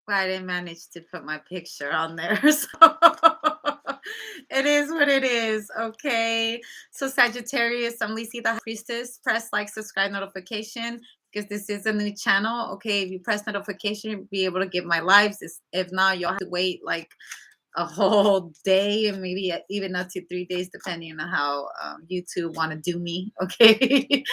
I didn't manage to put my picture on there. So it is what it is. Okay. So Sagittarius, I'm Lisi the High Priestess. Press like, subscribe, notification because this is a new channel. Okay. If you press notification, you'll be able to get my lives. If not, you'll have to wait like a whole day and maybe even up to 3 days, depending on how YouTube want to do me. Okay.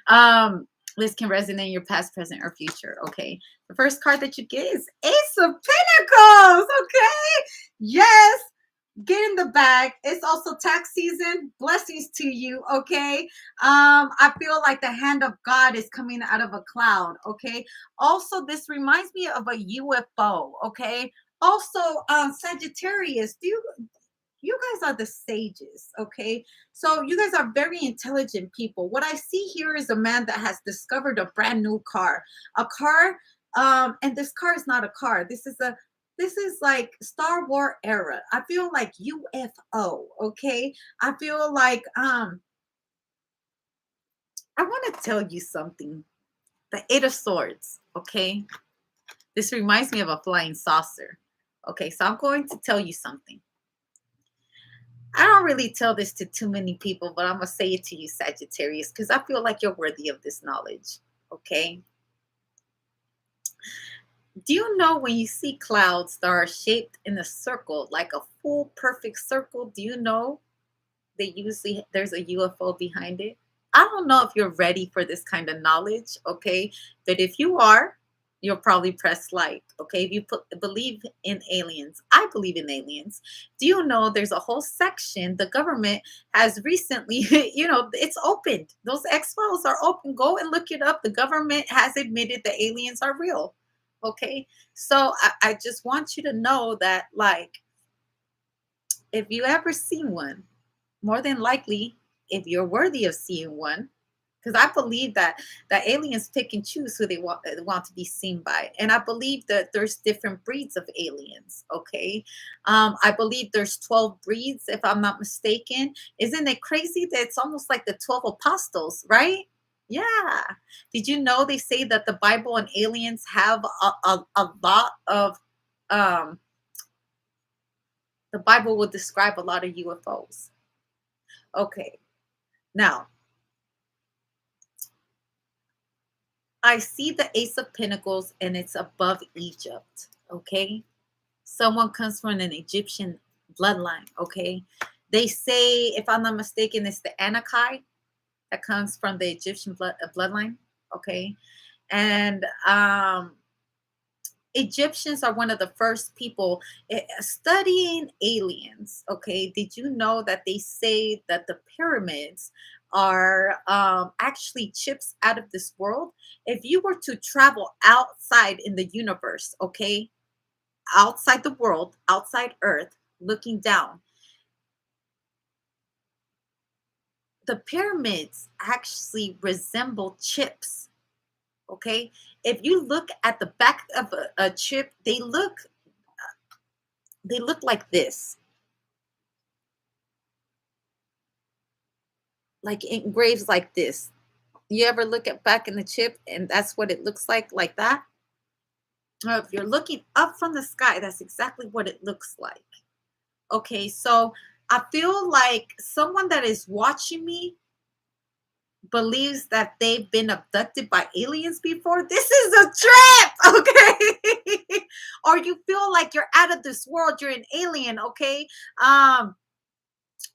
um, this can resonate in your past, present, or future. Okay. The first card that you get is Ace of Pentacles. Okay. Yes. Get in the bag. It's also tax season. Blessings to you. Okay. I feel like the hand of God is coming out of a cloud. Okay. Also, this reminds me of a UFO. Okay. Also, Sagittarius, you guys are the sages, okay? So you guys are very intelligent people. What I see here is a man that has discovered a brand new car, a car, and this car is not a car. This is like Star Wars era. I feel like UFO, okay? I feel like I want to tell you something. The Eight of Swords, okay? This reminds me of a flying saucer. Okay, so I'm going to tell you something. I don't really tell this to too many people, but I'm going to say it to you, Sagittarius, because I feel like you're worthy of this knowledge. Okay. Do you know when you see clouds that are shaped in a circle, like a full perfect circle? Do you know they usually there's a UFO behind it? I don't know if you're ready for this kind of knowledge, okay? But if you are, you'll probably press like, okay? If you believe in aliens, I believe in aliens. Do you know there's a whole section the government has recently, it's opened. Those X files are open. Go and look it up. The government has admitted the aliens are real, okay? So I just want you to know that, like, if you ever see one, more than likely, if you're worthy of seeing one, because I believe that aliens pick and choose who they want to be seen by, and I believe that there's different breeds of aliens. Okay, I believe there's 12 breeds, if I'm not mistaken. Isn't it crazy that it's almost like the 12 apostles, right? Yeah. Did you know they say that the Bible and aliens have a lot of um the Bible will describe a lot of UFOs. Okay. Now, I see the Ace of Pentacles and it's above Egypt. Okay. Someone comes from an Egyptian bloodline. Okay. They say, if I'm not mistaken, it's the Anakai that comes from the Egyptian bloodline. Okay. And Egyptians are one of the first people studying aliens. Okay, did you know that they say that the pyramids are actually chips out of this world? If you were to travel outside in the universe, okay, outside the world, outside Earth, looking down, the pyramids actually resemble chips. Okay, if you look at the back of a chip, they look like this, like engraved like this. You ever look at back in the chip and that's what it looks like that? If you're looking up from the sky, that's exactly what it looks like. Okay, so I feel like someone that is watching me believes that they've been abducted by aliens before. This is a trip, okay? Or you feel like you're out of this world, you're an alien, okay? Um,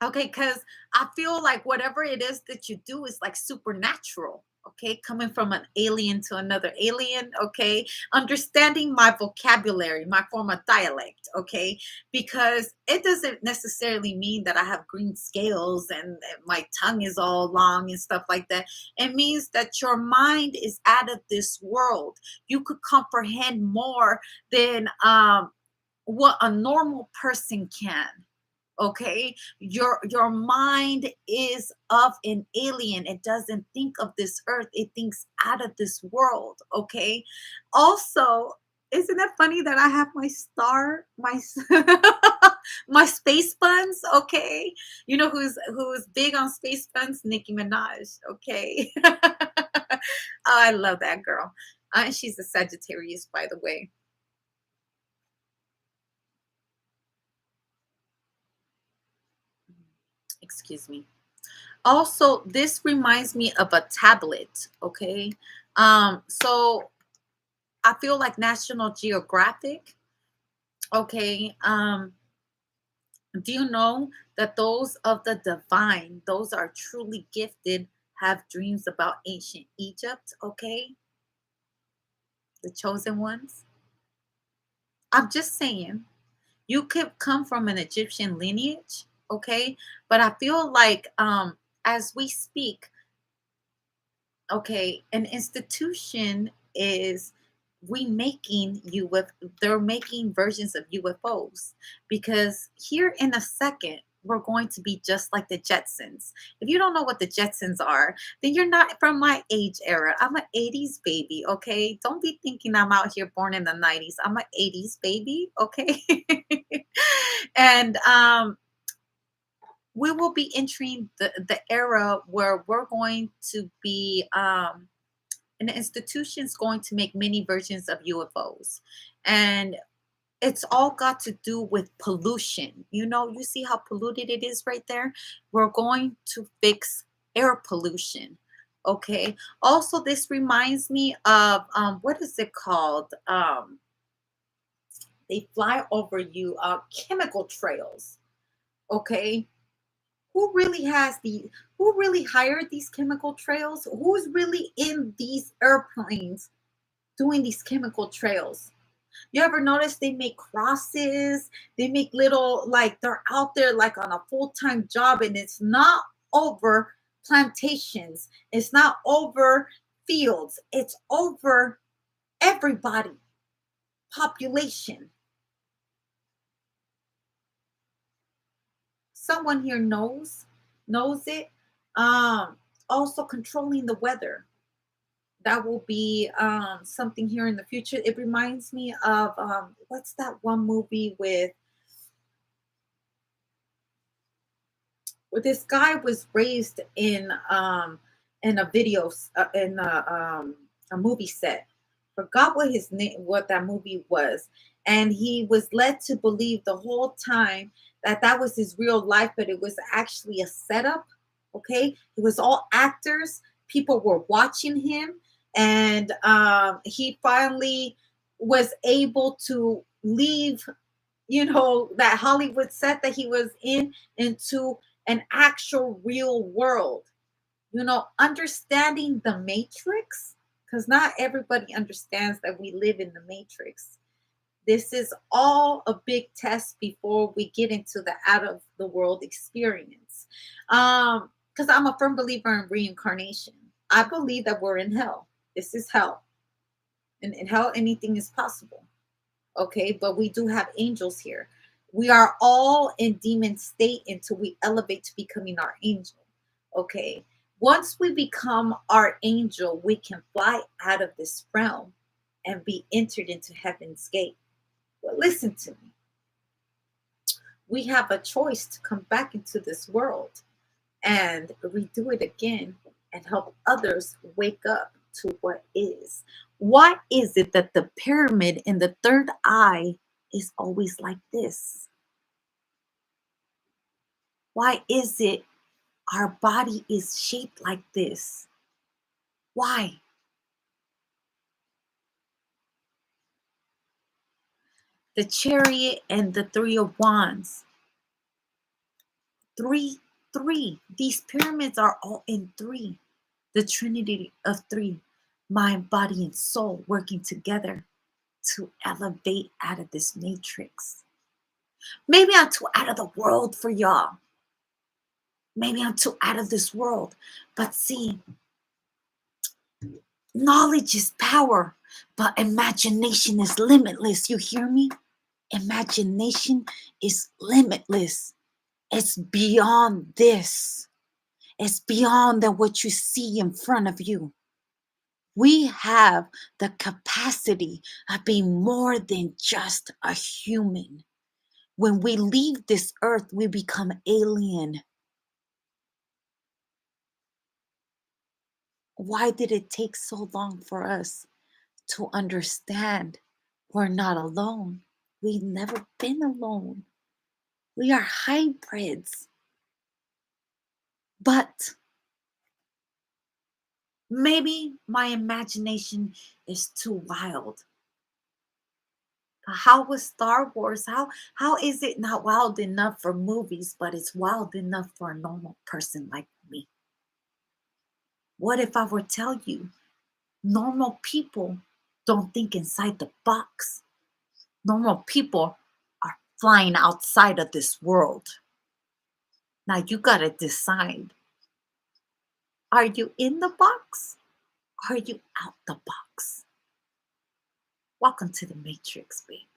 Okay, because I feel like whatever it is that you do is like supernatural. Okay, coming from an alien to another alien. Okay, understanding my vocabulary, my form of dialect. Okay, because it doesn't necessarily mean that I have green scales and my tongue is all long and stuff like that. It means that your mind is out of this world. You could comprehend more than what a normal person can. Okay, your mind is of an alien. It doesn't think of this earth, it thinks out of this world. Okay, also, isn't it funny that I have my star, my space buns? Okay, you know who's big on space buns? Nicki Minaj. Okay. Oh, I love that girl. And she's a Sagittarius, by the way. Excuse me. Also, this reminds me of a tablet. Okay. So I feel like National Geographic. Okay. Do you know that those of the divine, those are truly gifted, have dreams about ancient Egypt? Okay. The chosen ones. I'm just saying, you could come from an Egyptian lineage. Okay. But I feel like, as we speak, okay, an institution is we making UF they're making versions of UFOs, because here in a second we're going to be just like the Jetsons. If you don't know what the Jetsons are, then you're not from my age era. I'm an 80s baby, okay? Don't be thinking I'm out here born in the 90s. I'm an 80s baby, okay? And we will be entering the era where we're going to be an institution's going to make many versions of UFOs. And it's all got to do with pollution. You know, you see how polluted it is right there? We're going to fix air pollution. Okay. Also, this reminds me of what is it called? They fly over you, chemical trails. Okay. Who really hired these chemical trails? Who's really in these airplanes doing these chemical trails? You ever notice they make crosses? They make little, like, they're out there like on a full-time job, and it's not over plantations. It's not over fields. It's over everybody, population. Someone here knows it. Um, Also controlling the weather. That will be something here in the future. It reminds me of what's that one movie with where this guy was raised in a in a movie set. Forgot what his name, what that movie was, and he was led to believe the whole time that that was his real life, but it was actually a setup. Okay, it was all actors. People were watching him, and he finally was able to leave, you know, that Hollywood set that he was in, into an actual real world. You know, understanding the matrix, because not everybody understands that we live in the matrix. This is all a big test before we get into the out of the world experience. Because I'm a firm believer in reincarnation. I believe that we're in hell. This is hell. And in hell, anything is possible. Okay, but we do have angels here. We are all in demon state until we elevate to becoming our angel. Okay, once we become our angel, we can fly out of this realm and be entered into heaven's gate. But listen to me, we have a choice to come back into this world and redo it again and help others wake up to what is. Why is it that the pyramid in the third eye is always like this? Why is it our body is shaped like this? Why? The chariot and the three of wands. Three, three. These pyramids are all in three. The trinity of three. Mind, body, and soul working together to elevate out of this matrix. Maybe I'm too out of the world for y'all. Maybe I'm too out of this world. But see, knowledge is power, but imagination is limitless. You hear me? Imagination is limitless. It's beyond this. It's beyond than what you see in front of you. We have the capacity of being more than just a human. When we leave this earth, we become alien. Why did it take so long for us to understand we're not alone. We've never been alone. We are hybrids. But maybe my imagination is too wild. How was Star Wars? How is it not wild enough for movies, but it's wild enough for a normal person like me? What if I were to tell you normal people don't think inside the box? Normal people are flying outside of this world. Now you gotta decide, are you in the box? Or are you out the box? Welcome to the Matrix, baby.